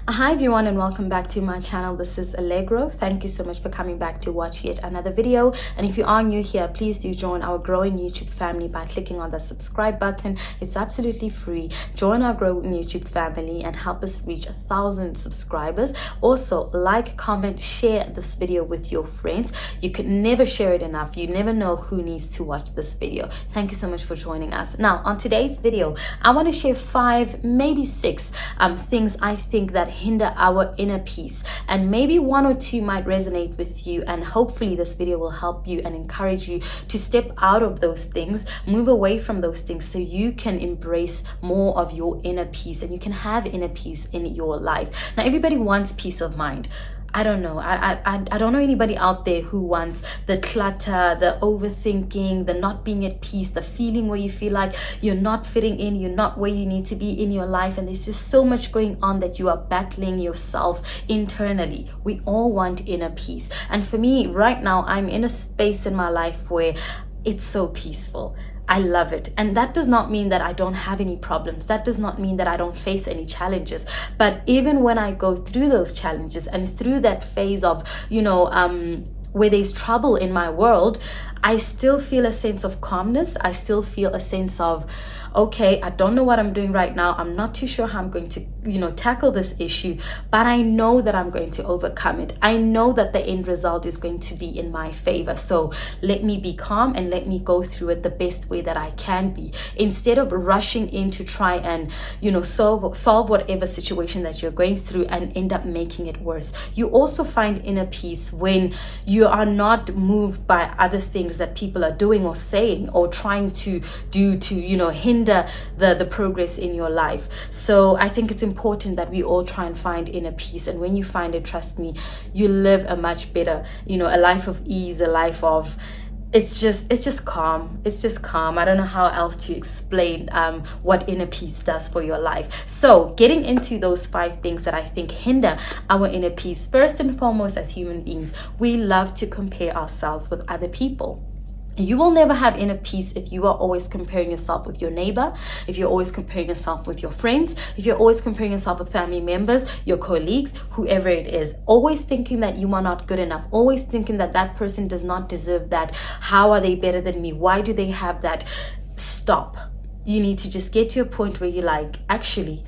Hi everyone and welcome back to my channel. This is Allegro. Thank you so much for coming back to watch yet another video. And if you are new here, please do join our growing YouTube family by clicking on the subscribe button. It's absolutely free. Join our growing YouTube family and help us reach 1,000 subscribers. Also, like, comment, share this video with your friends. You can never share it enough. You never know who needs to watch this video. Thank you so much for joining us. Now, on today's video, I want to share 5, maybe 6 things I think that hinder our inner peace, and maybe 1 or 2 might resonate with you, and hopefully this video will help you and encourage you to step out of those things, move away from those things, so you can embrace more of your inner peace and you can have inner peace in your life. Now, everybody wants peace of mind. I don't know. I don't know anybody out there who wants the clutter, the overthinking, the not being at peace, the feeling where you feel like you're not fitting in, you're not where you need to be in your life, and there's just so much going on that you are battling yourself internally. We all want inner peace. And for me, right now, I'm in a space in my life where it's so peaceful. I love it. And that does not mean that I don't have any problems. That does not mean that I don't face any challenges. But even when I go through those challenges and through that phase of, where there's trouble in my world, I still feel a sense of calmness. I still feel a sense of, okay, I don't know what I'm doing right now. I'm not too sure how I'm going to, tackle this issue, but I know that I'm going to overcome it. I know that the end result is going to be in my favor. So let me be calm and let me go through it the best way that I can be, instead of rushing in to try and, solve whatever situation that you're going through and end up making it worse. You also find inner peace when you are not moved by other things that people are doing or saying or trying to do to, hinder the progress in your life. So I think it's important that we all try and find inner peace. And when you find it, trust me, you live a much better, a life of ease, a life of, it's just calm. It's just calm. I don't know how else to explain what inner peace does for your life. So getting into those 5 things that I think hinder our inner peace. First and foremost, as human beings, we love to compare ourselves with other people. You will never have inner peace if you are always comparing yourself with your neighbor, if you're always comparing yourself with your friends, if you're always comparing yourself with family members, your colleagues, whoever it is, always thinking that you are not good enough, always thinking that that person does not deserve that. How are they better than me? Why do they have that? Stop. You need to just get to a point where you're like, actually,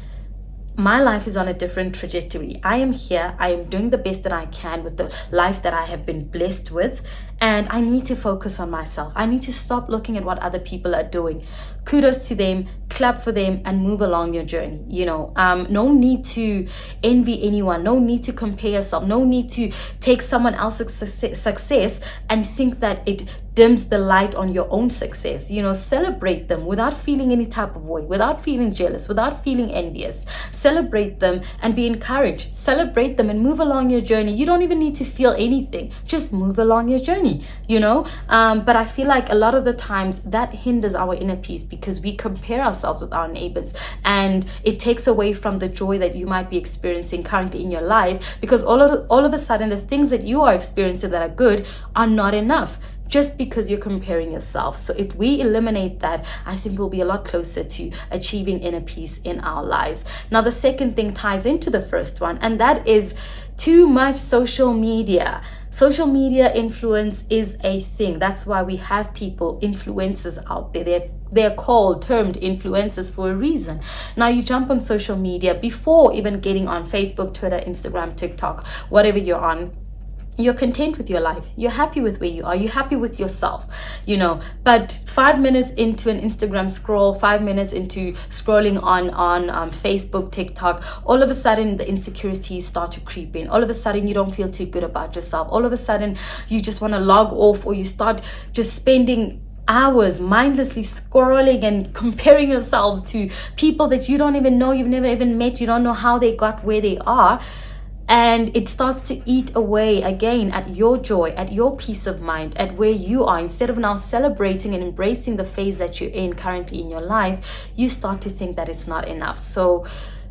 my life is on a different trajectory. I am here. I am doing the best that I can with the life that I have been blessed with. And I need to focus on myself. I need to stop looking at what other people are doing. Kudos to them, clap for them, and move along your journey. No need to envy anyone. No need to compare yourself. No need to take someone else's success and think that it dims the light on your own success. Celebrate them without feeling any type of way, without feeling jealous, without feeling envious. Celebrate them and be encouraged. Celebrate them and move along your journey. You don't even need to feel anything. Just move along your journey. But I feel like a lot of the times that hinders our inner peace because we compare ourselves with our neighbors, and it takes away from the joy that you might be experiencing currently in your life, because all of a sudden the things that you are experiencing that are good are not enough, just because you're comparing yourself. So if we eliminate that, I think we'll be a lot closer to achieving inner peace in our lives. Now, the second thing ties into the first one, and that is too much social media. Social media influence is a thing. That's why we have people, influencers out there. They're termed influencers for a reason. Now, you jump on social media before even getting on Facebook, Twitter, Instagram, TikTok, whatever you're on. You're content with your life. You're happy with where you are. You're happy with yourself, But 5 minutes into an Instagram scroll, 5 minutes into scrolling on Facebook, TikTok, all of a sudden the insecurities start to creep in. All of a sudden you don't feel too good about yourself. All of a sudden you just want to log off, or you start just spending hours mindlessly scrolling and comparing yourself to people that you don't even know, you've never even met, you don't know how they got where they are. And it starts to eat away again at your joy, at your peace of mind, at where you are. Instead of now celebrating and embracing the phase that you're in currently in your life, you start to think that it's not enough. So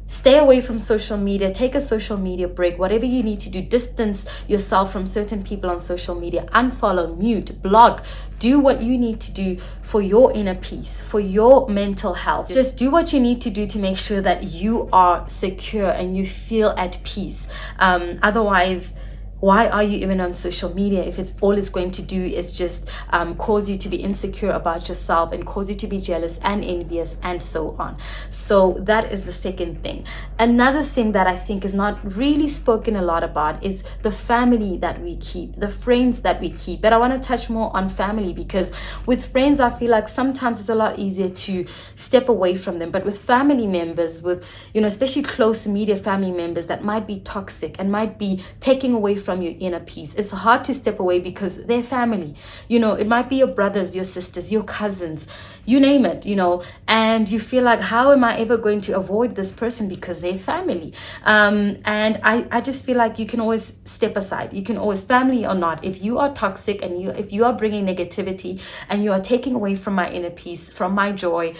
Stay away from social media, take a social media break, whatever you need to do, distance yourself from certain people on social media, unfollow, mute, block, do what you need to do for your inner peace, for your mental health. Just do what you need to do to make sure that you are secure and you feel at peace. Otherwise, why are you even on social media if it's all it's going to do is just cause you to be insecure about yourself and cause you to be jealous and envious and so on? So that is the second thing. Another thing that I think is not really spoken a lot about is the family that we keep, the friends that we keep. But I want to touch more on family, because with friends I feel like sometimes it's a lot easier to step away from them. But with family members, with, you know, especially close immediate family members that might be toxic and might be taking away from your inner peace, it's hard to step away because they're family. You know, it might be your brothers, your sisters, your cousins, you name it, you know, and you feel like, how am I ever going to avoid this person because they're family? And I just feel like you can always step aside. You can always, family or not, if you are toxic and if you are bringing negativity and you are taking away from my inner peace, from my joy,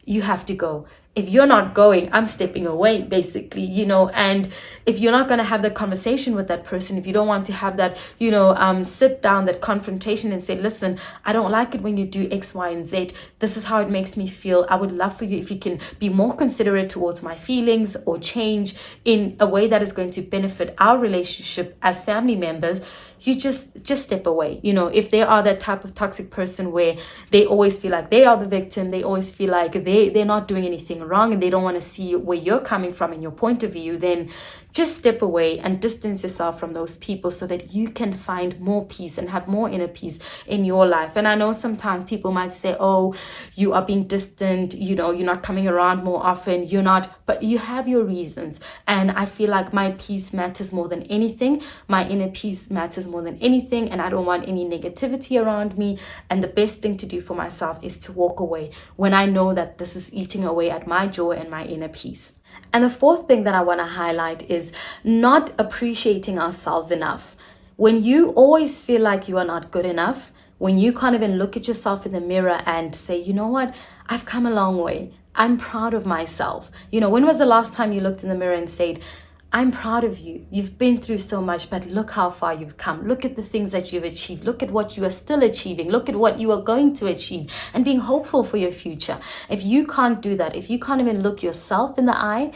you have to go. If you're not going, I'm stepping away, basically, you know. And if you're not going to have the conversation with that person, if you don't want to have that, you know, sit down, that confrontation and say, listen, I don't like it when you do X, Y, and Z. This is how it makes me feel. I would love for you if you can be more considerate towards my feelings or change in a way that is going to benefit our relationship as family members. You just step away. You know, if they are that type of toxic person where they always feel like they are the victim, they always feel like they're not doing anything wrong and they don't want to see where you're coming from and your point of view, then just step away and distance yourself from those people so that you can find more peace and have more inner peace in your life. And I know sometimes people might say, oh, you are being distant, you know, you're not coming around more often, you're not, but you have your reasons. And I feel like my peace matters more than anything. My inner peace matters more than anything, and I don't want any negativity around me. And the best thing to do for myself is to walk away when I know that this is eating away at my joy and my inner peace. And the fourth thing that I want to highlight is not appreciating ourselves enough. When you always feel like you are not good enough, when you can't even look at yourself in the mirror and say, you know what, I've come a long way. I'm proud of myself. You know, when was the last time you looked in the mirror and said, I'm proud of you. You've been through so much, but look how far you've come. Look at the things that you've achieved. Look at what you are still achieving. Look at what you are going to achieve, and being hopeful for your future. If you can't do that, if you can't even look yourself in the eye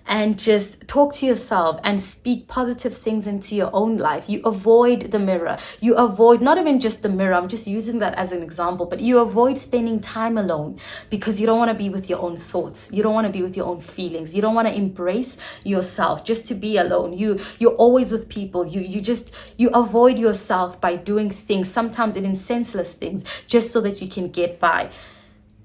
and just talk to yourself and speak positive things into your own life, you avoid the mirror. You avoid not even just the mirror, I'm just using that as an example, but you avoid spending time alone because you don't want to be with your own thoughts. You don't want to be with your own feelings. You don't want to embrace yourself just to be alone. You're always with people. You avoid yourself by doing things, sometimes even senseless things, just so that you can get by.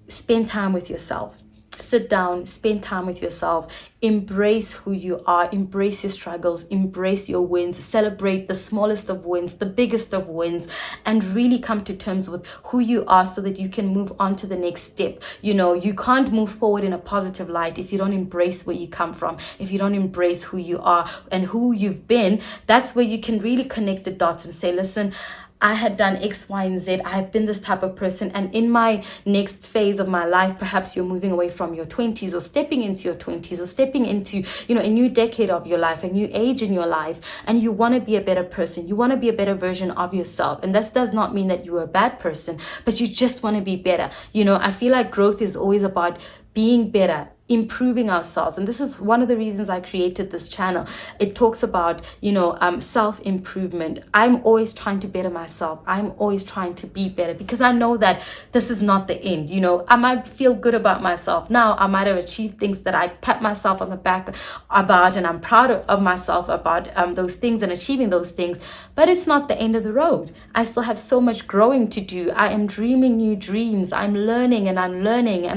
Spend time with yourself. Sit down, spend time with yourself, embrace who you are, embrace your struggles, embrace your wins, celebrate the smallest of wins, the biggest of wins, and really come to terms with who you are so that you can move on to the next step. You know, you can't move forward in a positive light if you don't embrace where you come from, if you don't embrace who you are and who you've been. That's where you can really connect the dots and say, listen, I had done X, Y, and Z. I have been this type of person. And in my next phase of my life, perhaps you're moving away from your 20s or stepping into your 20s or stepping into, you know, a new decade of your life, a new age in your life. And you want to be a better person. You want to be a better version of yourself. And that does not mean that you're a bad person, but you just want to be better. You know, I feel like growth is always about being better, improving ourselves. And this is one of the reasons I created this channel. It talks about, you know, self-improvement. I'm always trying to better myself. I'm always trying to be better because I know that this is not the end. You know, I might feel good about myself now. I might have achieved things that I pat myself on the back about, and I'm proud of myself about those things and achieving those things. But it's not the end of the road. I still have so much growing to do. I am dreaming new dreams. I'm learning and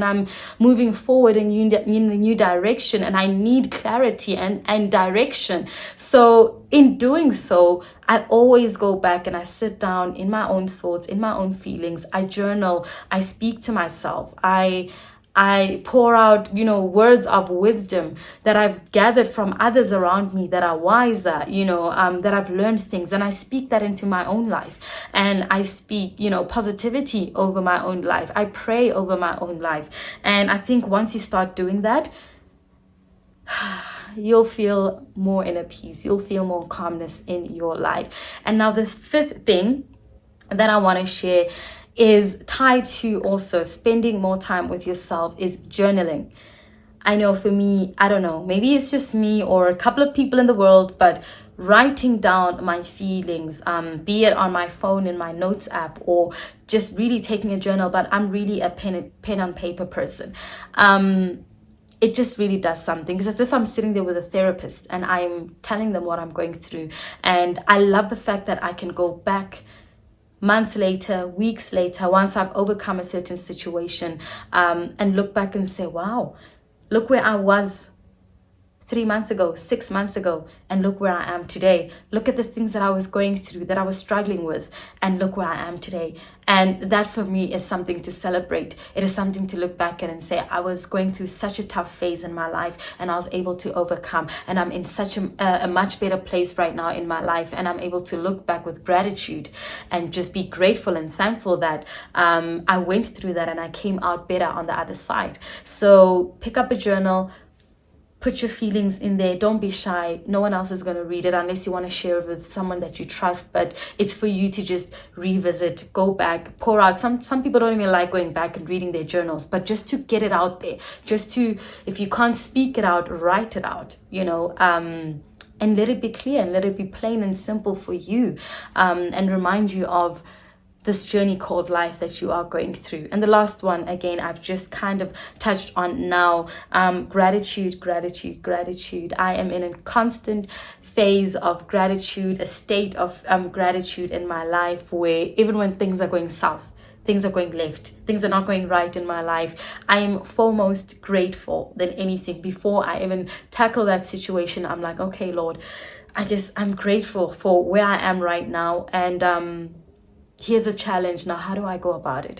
I'm moving forward in a new direction, and I need clarity and direction. So in doing so, I always go back and I sit down in my own thoughts, in my own feelings. I journal. I speak to myself. I pour out, you know, words of wisdom that I've gathered from others around me that are wiser, you know, that I've learned things, and I speak that into my own life. And I speak, you know, positivity over my own life. I pray over my own life. And I think once you start doing that, you'll feel more inner peace. You'll feel more calmness in your life. And now the fifth thing that I want to share is tied to also spending more time with yourself, is journaling. I know for me, I don't know, maybe it's just me or a couple of people in the world, but writing down my feelings, be it on my phone in my notes app, or just really taking a journal. But I'm really a pen on paper person. It just really does something. It's as if I'm sitting there with a therapist and I'm telling them what I'm going through. And I love the fact that I can go back months later, weeks later, once I've overcome a certain situation, and look back and say, wow, look where I was 3 months ago, 6 months ago, and look where I am today. Look at the things that I was going through, that I was struggling with, and look where I am today. And that for me is something to celebrate. It is something to look back at and say, I was going through such a tough phase in my life and I was able to overcome, and I'm in such a much better place right now in my life, and I'm able to look back with gratitude and just be grateful and thankful that I went through that and I came out better on the other side. So pick up a journal, put your feelings in there. Don't be shy. No one else is going to read it unless you want to share it with someone that you trust. But it's for you to just revisit, go back, pour out. Some people don't even like going back and reading their journals, but just to get it out there, just to, if you can't speak it out, write it out, and let it be clear and let it be plain and simple for you, and remind you of this journey called life that you are going through. And the last one, again, I've just kind of touched on now, gratitude. I am in a constant phase of gratitude, a state of gratitude in my life, where even when things are going south, things are going left, things are not going right in my life, I am foremost grateful than anything. Before I even tackle that situation, I'm like, okay, Lord, I guess I'm grateful for where I am right now, and here's a challenge. Now, how do I go about it?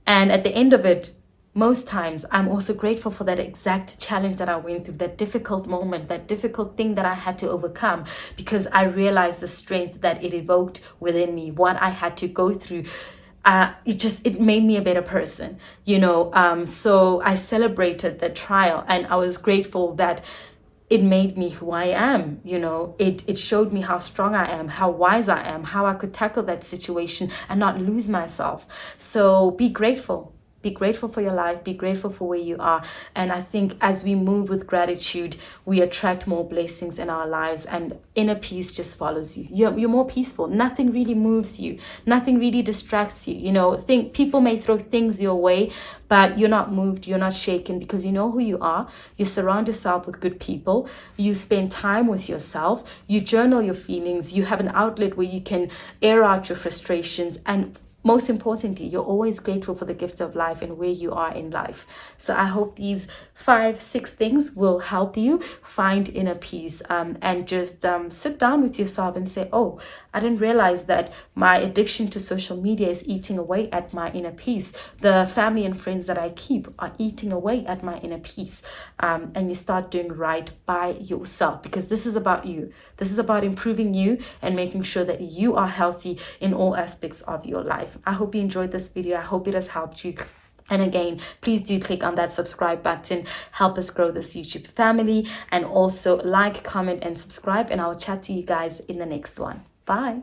And at the end of it, most times, I'm also grateful for that exact challenge that I went through, that difficult moment, that difficult thing that I had to overcome, because I realized the strength that it evoked within me, what I had to go through. It made me a better person, so I celebrated the trial, and I was grateful that it made me who I am. It showed me how strong I am, how wise I am, how I could tackle that situation and not lose myself. So be grateful. Be grateful for your life. Be grateful for where you are. And I think as we move with gratitude, we attract more blessings in our lives, and inner peace just follows you. You're more peaceful. Nothing really moves you. Nothing really distracts you. People may throw things your way, but you're not moved. You're not shaken, because you know who you are. You surround yourself with good people. You spend time with yourself. You journal your feelings. You have an outlet where you can air out your frustrations, and most importantly, you're always grateful for the gift of life and where you are in life. So I hope these 5-6 things will help you find inner peace, and just sit down with yourself and say, oh, I didn't realize that my addiction to social media is eating away at my inner peace. The family and friends that I keep are eating away at my inner peace. And you start doing right by yourself, because this is about you. This is about improving you and making sure that you are healthy in all aspects of your life. I hope you enjoyed this video. I hope it has helped you. And again, please do click on that subscribe button. Help us grow this YouTube family. And also like, comment, and subscribe. And I'll chat to you guys in the next one. Bye.